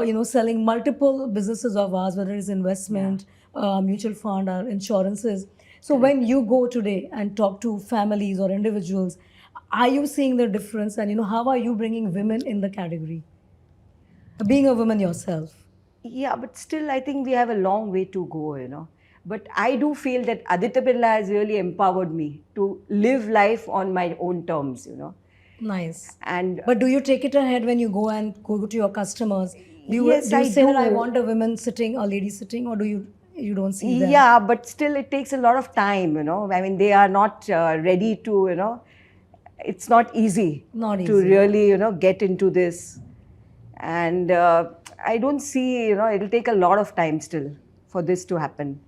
you know, selling multiple businesses of ours, whether it's investment, mutual fund, or insurances. So when you go today and talk to families or individuals, are you seeing the difference? And, you know, how are you bringing women in the category? Being a woman yourself. Yeah, but still, I think we have a long way to go, you know. But I do feel that Aditya Birla has really empowered me to live life on my own terms, you know. Nice. And But do you take it ahead when you go and go to your customers? Yes, do you I say that I do. want a woman sitting, a lady sitting, or do you don't see that? yeah, but still it takes a lot of time, you know. I mean, they are not ready to, you know, it's not easy Not to easy. really, you know, get into this. And I don't see, you know, it'll take a lot of time still for this to happen.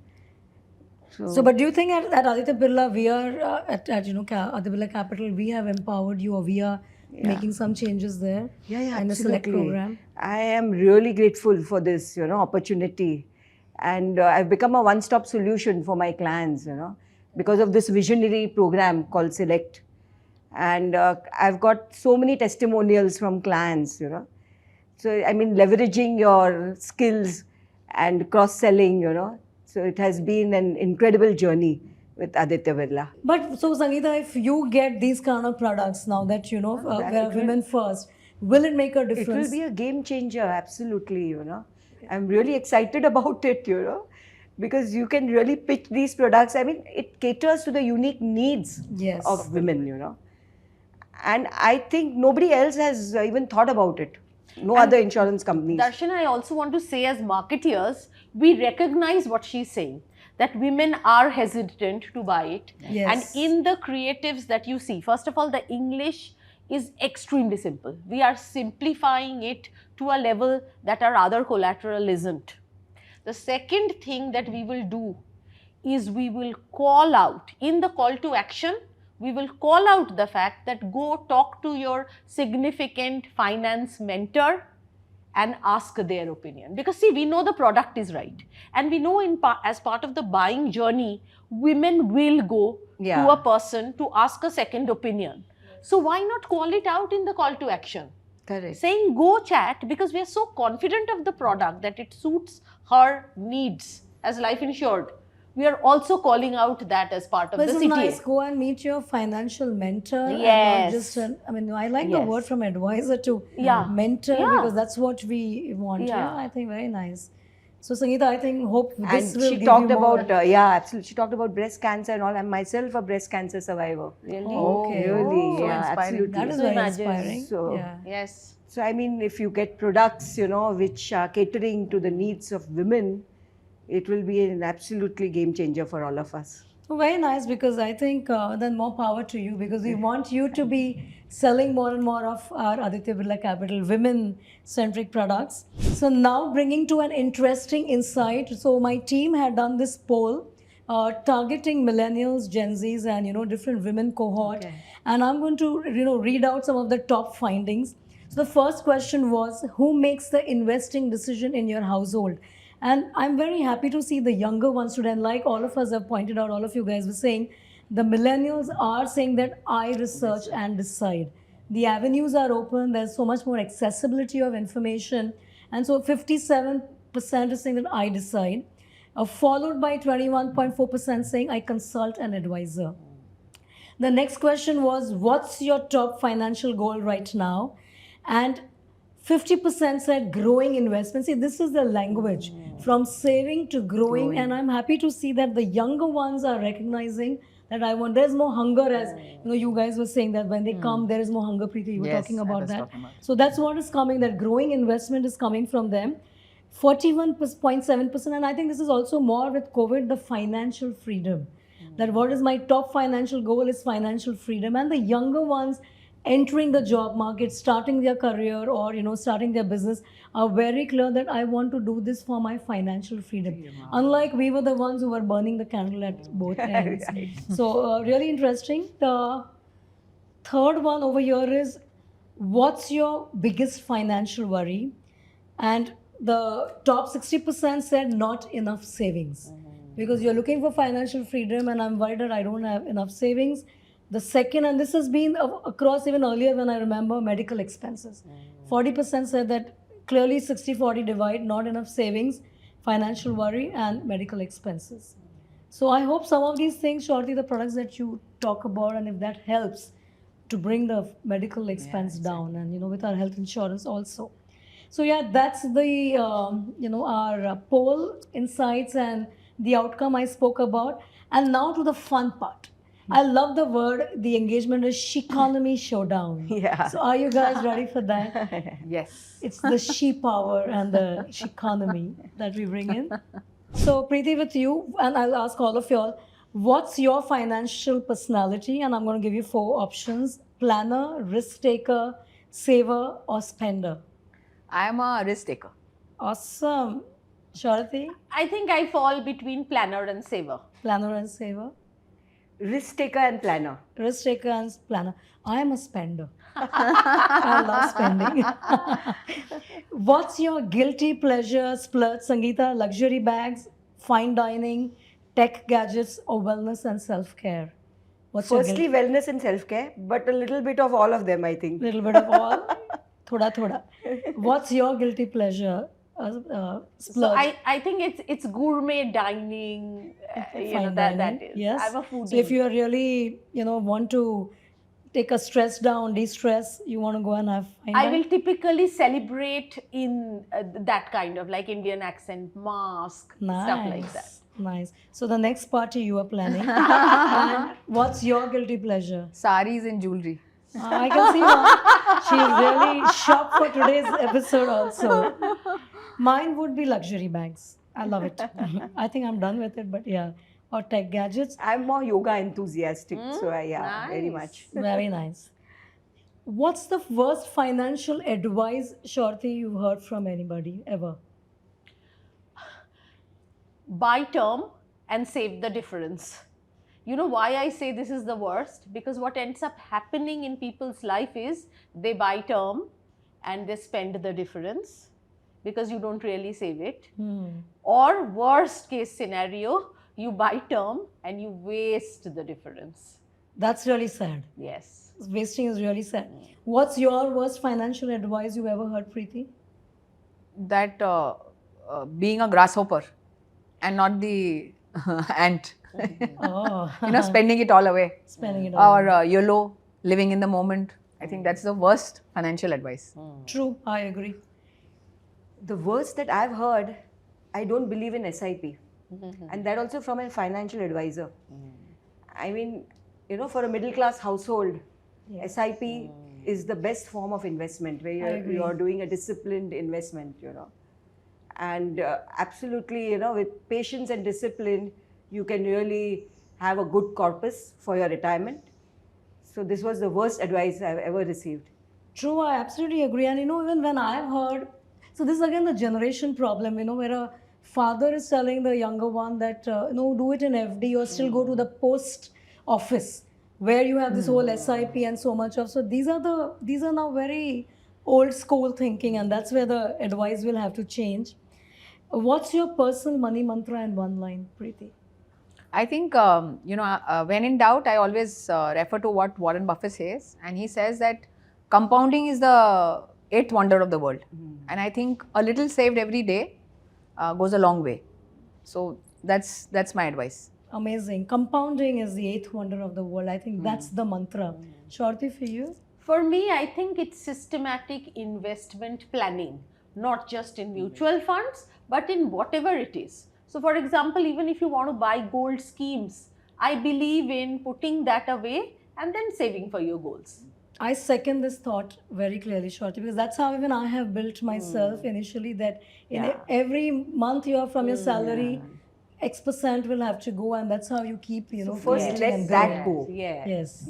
So, but do you think at Aditya Birla, we are, at you know, Aditya Birla Capital, we have empowered you, or we are making some changes there? Yeah, in the select absolutely. program? I am really grateful for this, you know, opportunity. And I've become a one-stop solution for my clients, you know, because of this visionary program called Select. And I've got so many testimonials from clients, you know. So, I mean, leveraging your skills and cross-selling, you know. So, it has been an incredible journey with Aditya Birla. But so, Sangeeta, if you get these kind of products now that, you know, that where it will- women first, will it make a It difference? will be a game changer, absolutely, you know. I'm really excited about it, you know, because you can really pitch these products. I mean, it caters to the unique needs Yes. of women, you know. And I think nobody else has even thought about it. No other insurance companies. Darshana, I also want to say, as marketeers, we recognize what she's saying, that women are hesitant to buy it. Yes. And in the creatives that you see, first of all, the English is extremely simple. We are simplifying it to a level that our other collateral isn't. The second thing that we will do is we will call out, in the call to action, we will call out the fact that go talk to your significant finance mentor and ask their opinion. Because see, we know the product is right, and we know as part of the buying journey, women will go to a person to ask a second opinion. So why not call it out in the call to action? Correct. Saying go chat, because we are so confident of the product that it suits her needs as life insured. We are also calling out that as part of But the it's CTA. nice. Go and meet your financial mentor. Yes. And not just I mean, I like the word from advisor to mentor because that's what we want. Yeah, I think very nice. So Sangeeta, I think hope this will she give talked you more. about absolutely. She talked about breast cancer and all. I'm myself a breast cancer survivor. Really? Okay. Really? So yeah, inspiring. absolutely. That is So very imagine. inspiring. So- yeah. Yes. So I mean, if you get products, which are catering to the needs of women, it will be an absolutely game changer for all of us. So very nice, because I think then more power to you, because we want you to be selling more and more of our Aditya Birla Capital women-centric products. So now bringing to an interesting insight. So my team had done this poll targeting millennials, Gen Zs, and different women cohort. Okay. And I'm going to read out some of the top findings. So the first question was, who makes the investing decision in your household? And I'm very happy to see the younger ones today. And like all of us have pointed out, all of you guys were saying, the millennials are saying that I research and decide. The avenues are open. There's so much more accessibility of information. And so 57% is saying that I decide, followed by 21.4% saying I consult an advisor. The next question was, what's your top financial goal right now? And 50% said growing investment. See, this is the language from saving to growing. And I'm happy to see that the younger ones are recognizing that there's more hunger, as you guys were saying that when they come, there is more hunger. Preeti, you were Yes, talking I about was that. talking about it. So that's what is coming, that growing investment is coming from them. 41.7%, and I think this is also more with COVID, the financial freedom. That what is my top financial goal is financial freedom. And the younger ones entering the job market, starting their career, or starting their business, are very clear that I want to do this for my financial freedom. Unlike we were the ones who were burning the candle at both ends. So really interesting. The third one over here is, what's your biggest financial worry? And the top 60% said not enough savings. Because you're looking for financial freedom and I'm worried that I don't have enough savings. The second, and this has been across even earlier when I remember, medical expenses. 40% said that clearly 60-40 divide, not enough savings, financial worry and medical expenses. So I hope some of these things, Sharatee, the products that you talk about, and if that helps to bring the medical expense down, and with our health insurance also. So yeah, that's the our poll insights and the outcome I spoke about. And now to the fun part. I love the word, the engagement is She-conomy Showdown. Yeah. So are you guys ready for that? Yes. It's the she power and the she-conomy that we bring in. So Preeti, with you, and I'll ask all of y'all, what's your financial personality? And I'm going to give you 4 options: planner, risk taker, saver, or spender. I'm a risk taker. Awesome. Sharatee, I think I fall between planner and saver. planner and saver. Risk taker and planner. Risk taker and planner. I am a spender. I love spending. What's your guilty pleasure splurge, Sangeeta? Luxury bags, fine dining, tech gadgets, or wellness and self-care? What's Firstly, your wellness and self-care, but a little bit of all of them, I think. little bit of all? Thoda thoda. What's your guilty pleasure So splurge? I think it's gourmet dining. Fine that dining? is. Yes. I'm a foodie. So if you are really want to take a stress down, de-stress, you want to go and have fine I dining? will typically celebrate in that kind of like Indian accent, mask, stuff like that. Nice. So the next party you are planning. And what's your guilty pleasure? Saris and jewelry. I can see her. She's really shocked for today's episode also. Mine would be luxury bags. I love it. I think I'm done with it, but yeah. Or tech gadgets. I'm more yoga enthusiastic, so very nice. much. Very nice. What's the worst financial advice, Sharatee, you've heard from anybody ever? Buy term and save the difference. You know why I say this is the worst? Because what ends up happening in people's life is they buy term and they spend the difference because you don't really save it. Or worst case scenario, you buy term and you waste the difference. That's really sad. Yes. Wasting is really sad. What's your worst financial advice you ever heard, Preeti? That being a grasshopper and not the ant. Oh, Spending it all away. spending it all. Or YOLO, living in the moment. I think that's the worst financial advice. True, I agree. The worst that I've heard, I don't believe in SIP. And that also from a financial advisor. I mean, for a middle class household, SIP is the best form of investment where you're doing a disciplined investment, And absolutely, with patience and discipline, you can really have a good corpus for your retirement. So this was the worst advice I've ever received. True, I absolutely agree. And even when I've heard, so this is again the generation problem, where a father is telling the younger one that, do it in FD or still go to the post office where you have this whole SIP and so much of. So these are now very old school thinking, and that's where the advice will have to change. What's your personal money mantra in one line, Preeti? I think, when in doubt, I always refer to what Warren Buffett says. And he says that compounding is the eighth wonder of the world. And I think a little saved every day goes a long way. So that's my advice. Amazing. Compounding is the eighth wonder of the world. I think that's the mantra. Sharatee, for you? For me, I think it's systematic investment planning, not just in mutual funds, but in whatever it is. So for example, even if you want to buy gold schemes, I believe in putting that away and then saving for your goals. I second this thought very clearly, Sharatee, because that's how even I have built myself initially, that in every month you have from your salary, X% will have to go, and that's how you keep, So first let that go. Yes.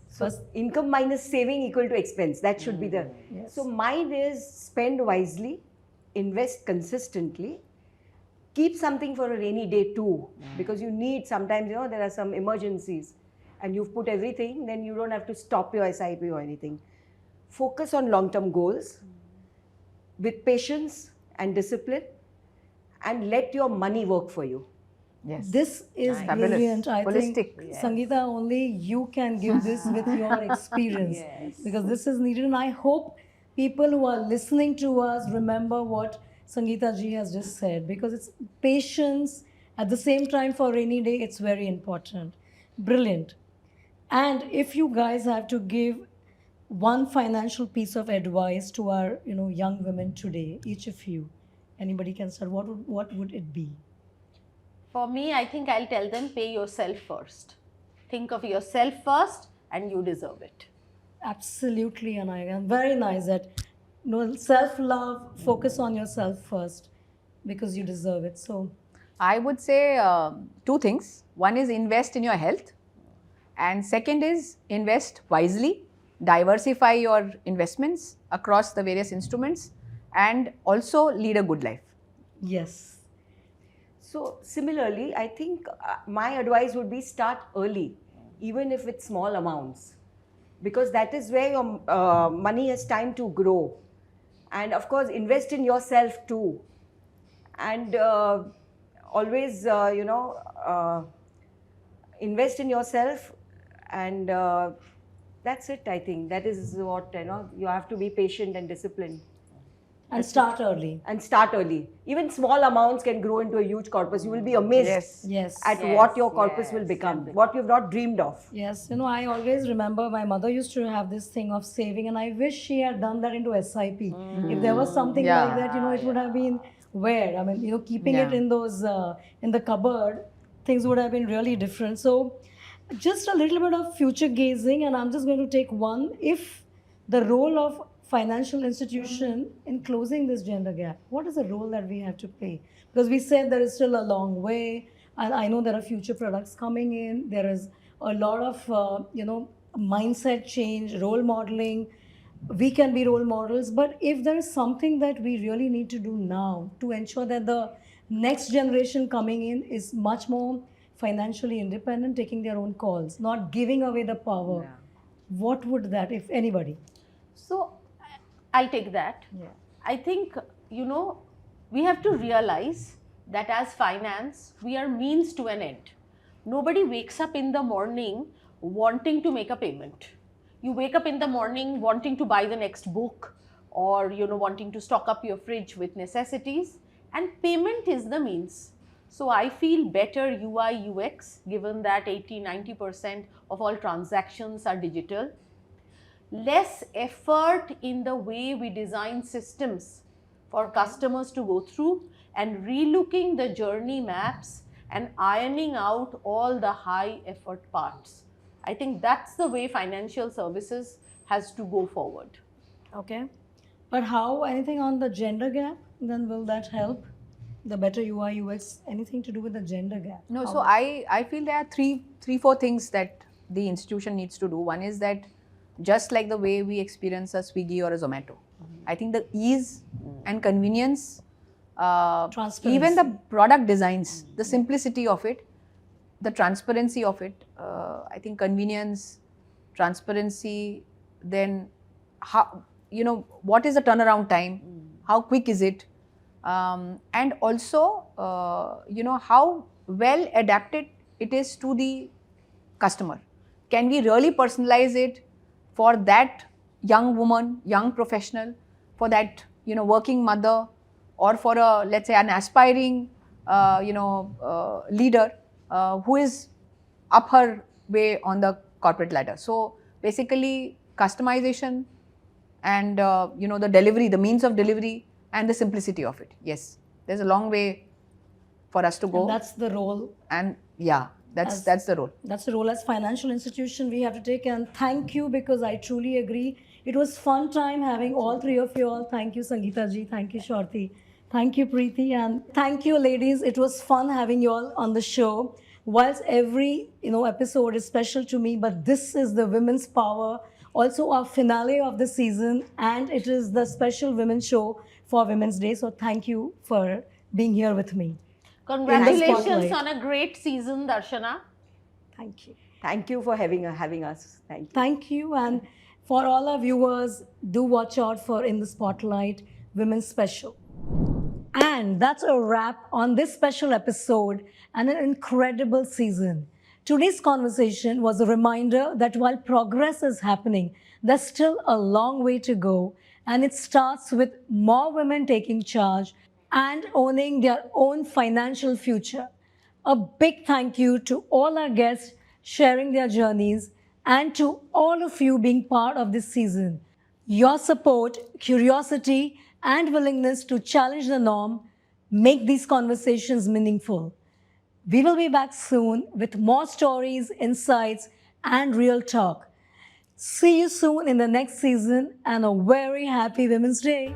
So income minus saving equal to expense. That should be the... Yes. So mine is spend wisely, invest consistently, keep something for a rainy day too, because you need sometimes, there are some emergencies and you've put everything, then you don't have to stop your SIP or anything. Focus on long-term goals with patience and discipline, and let your money work for you. Yes. This is Fabulous. brilliant. I Holistic. think, Sangeeta, only you can give this with your experience, because this is needed. And I hope people who are listening to us remember what Sangeeta ji has just said, because it's patience at the same time for rainy day. It's very important. Brilliant. And if you guys have to give one financial piece of advice to our young women today, each of you, anybody can start. What would it be? For me, I think I'll tell them, pay yourself first. Think of yourself first and you deserve it. Absolutely, Anaya. Very nice that self-love, focus on yourself first because you deserve it. So I would say two things. One is invest in your health, and second is invest wisely, diversify your investments across the various instruments, and also lead a good life. yes. So similarly, I think my advice would be start early, even if it's small amounts, because that is where your money has time to grow. And of course, invest in yourself too. And always, invest in yourself, and that's it, I think. That is what, you have to be patient and disciplined. And start early. And start early. Even small amounts can grow into a huge corpus. You will be amazed Yes. at what your corpus will become, what you've not dreamed of. Yes, I always remember my mother used to have this thing of saving, and I wish she had done that into SIP. If there was something like that, it would have been where, I mean, keeping it in those, in the cupboard, things would have been really different. So just a little bit of future gazing, and I'm just going to take one. If the role of financial institution in closing this gender gap, what is the role that we have to play? Because we said there is still a long way, and I know there are future products coming in. There is a lot of mindset change, role modeling, we can be role models, but if there is something that we really need to do now to ensure that the next generation coming in is much more financially independent, taking their own calls, not giving away the power, Yeah. what would that, if anybody? So I'll take that. Yeah. I think, we have to realize that as finance, we are means to an end. Nobody wakes up in the morning wanting to make a payment. You wake up in the morning wanting to buy the next book, or wanting to stock up your fridge with necessities, and payment is the means. So I feel better UI UX, given that 80-90% of all transactions are digital. Less effort in the way we design systems for customers to go through, and relooking the journey maps and ironing out all the high effort parts. I think that's the way financial services has to go forward. Okay. But how, anything on the gender gap, then will that help? The better UI, UX, anything to do with the gender gap? No, How so I feel there are three, four things that the institution needs to do. One is that just like the way we experience a Swiggy or a Zomato, I think the ease and convenience, Transparency. even the product designs, the simplicity of it, the transparency of it, I think convenience, transparency, then how, what is the turnaround time, how quick is it, and also, how well adapted it is to the customer. Can we really personalize it for that young woman, young professional, for that, working mother, or for a, let's say, an aspiring, leader who is up her way on the corporate ladder. So basically, customization and the delivery, the means of delivery, and the simplicity of it. Yes, there's a long way for us to go. And that's the role. And yeah, that's the role. That's the role as financial institution we have to take. And thank you, because I truly agree. It was fun time having all three of you all. Thank you, Sangeeta ji. Thank you, Sharatee. Thank you, Preeti. And thank you, ladies. It was fun having you all on the show. Whilst every episode is special to me, but this is the Women's Power, also our finale of the season, and it is the special women's show for Women's Day. So thank you for being here with me. Congratulations spotlight. on a great season, Darshana. Thank you. Thank you for having us. Thank you. Thank you. And for all our viewers, do watch out for In the Spotlight Women's Special. And that's a wrap on this special episode and an incredible season. Today's conversation was a reminder that while progress is happening, there's still a long way to go. And it starts with more women taking charge and owning their own financial future. A big thank you to all our guests sharing their journeys, and to all of you being part of this season. Your support, curiosity, and willingness to challenge the norm make these conversations meaningful. We will be back soon with more stories, insights, and real talk. See you soon in the next season, and a very happy Women's Day.